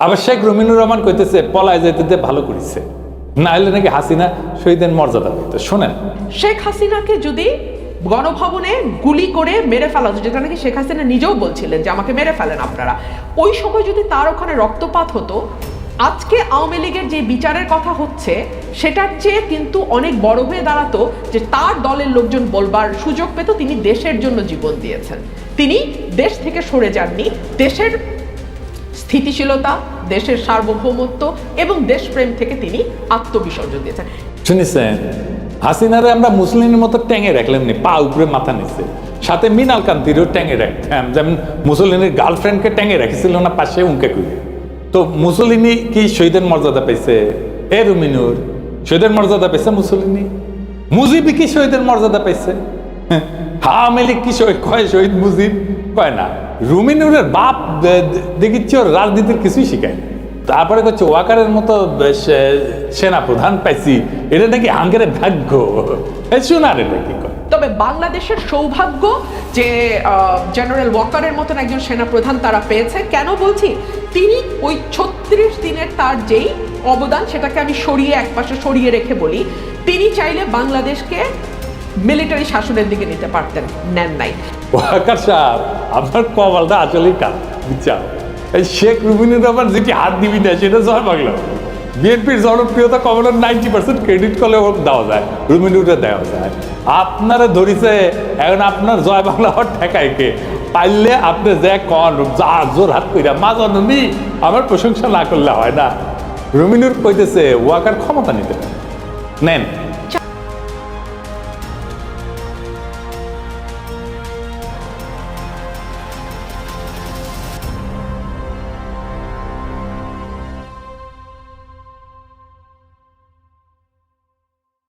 আবার শেখ রুমিনুর রহমান কইতেছে পলায় যেতে ভালো করেছে, না হলে নাকি হাসিনা শহীদের মর্যাদা পেত। শোনেন, শেখ হাসিনাকে যদি গণভবনে গুলি করে মেরে ফেলা হতো, যেটা নাকি শেখ হাসিনা নিজেও বলছিলেন যে আমাকে মেরে ফেলেন আপনারা, ওই সময় যদি তার ওখানে রক্তপাত হতো, আজকে আওয়ামী লীগের যে বিচারের কথা হচ্ছে সেটার চেয়ে কিন্তু অনেক বড় হয়ে দাঁড়াতো যে তার দলের লোকজন বলবার সুযোগ পেত তিনি দেশের জন্য জীবন দিয়েছেন, তিনি দেশ থেকে সরে যাননি, দেশের স্থিতিশীলতা, দেশের সার্বভৌমত্ব এবং দেশপ্রেম থেকে তিনি আত্মবিসর্জন দিয়েছেন। শুনেছেন, হাসিনারে আমরা মুসলিমের মতো ট্যাঙে রাখলাম নি, পা উপরে মাথা নিচে, সাথে মিনাল কান্তিরও ট্যাঙে রাখতাম, যেমন মুসলিমের গার্লফ্রেন্ডকে ট্যাঙে রেখেছিল না পাশে উনকে করে। তো মুসলিমি কি শহীদের মর্যাদা পাইছে? এ রুমিনুর শহীদের মর্যাদা পাইছে? মুসলিমি মুজিবি কি শহীদের মর্যাদা পাইছে? আওয়ামী লীগ কি কয় শহীদ মুজিব? কয় না। রুমিনুরের বাপ দেখিচ্ছি ওর রাজনীতির কিছুই শিখায় না। তারপরে হচ্ছে ওয়াকারের মতো সেনা প্রধান পাইছি, এটা নাকি হাঙ্গেরের ভাগ্য। শোনার এটা কি কয়? তবে বাংলাদেশের সৌভাগ্য যে জেনারেল ওয়াকারের মতন একজন সেনা প্রধান তারা পেয়েছে। কেন বলছি? তিনি ওই 36 দিনের তার যেই অবদান, সেটাকে আমি সরিয়ে একপাশে সরিয়ে রেখে বলি, তিনি চাইলে বাংলাদেশকে মিলিটারি শাসনের দিকে নিতে পারতেন, নেন নাই। ওয়াকার সাহেব, আপনার কপালটা আসলেই কাজ বুঝছাও। এই শেখ রুমিনুর রহমান যেটি হাত দিবি না সেটা জয় বাংলা। বিএনপির জনপ্রিয়তা কমানোর 90% ক্রেডিট করলে ওর দেওয়া যায়, রুমিনুরে দেওয়া যায়। আপনারা ধরিছে, এখন আপনার জয় বাংলা হওয়ার ঠেকায় কে? পাইলে আপনি যে কন যা জোর হাত কইরা মা জননী, আমার প্রশংসা না করলে হয় না। রুমিনুর কইতেছে ওয়াকার ক্ষমতা নিতে নেন।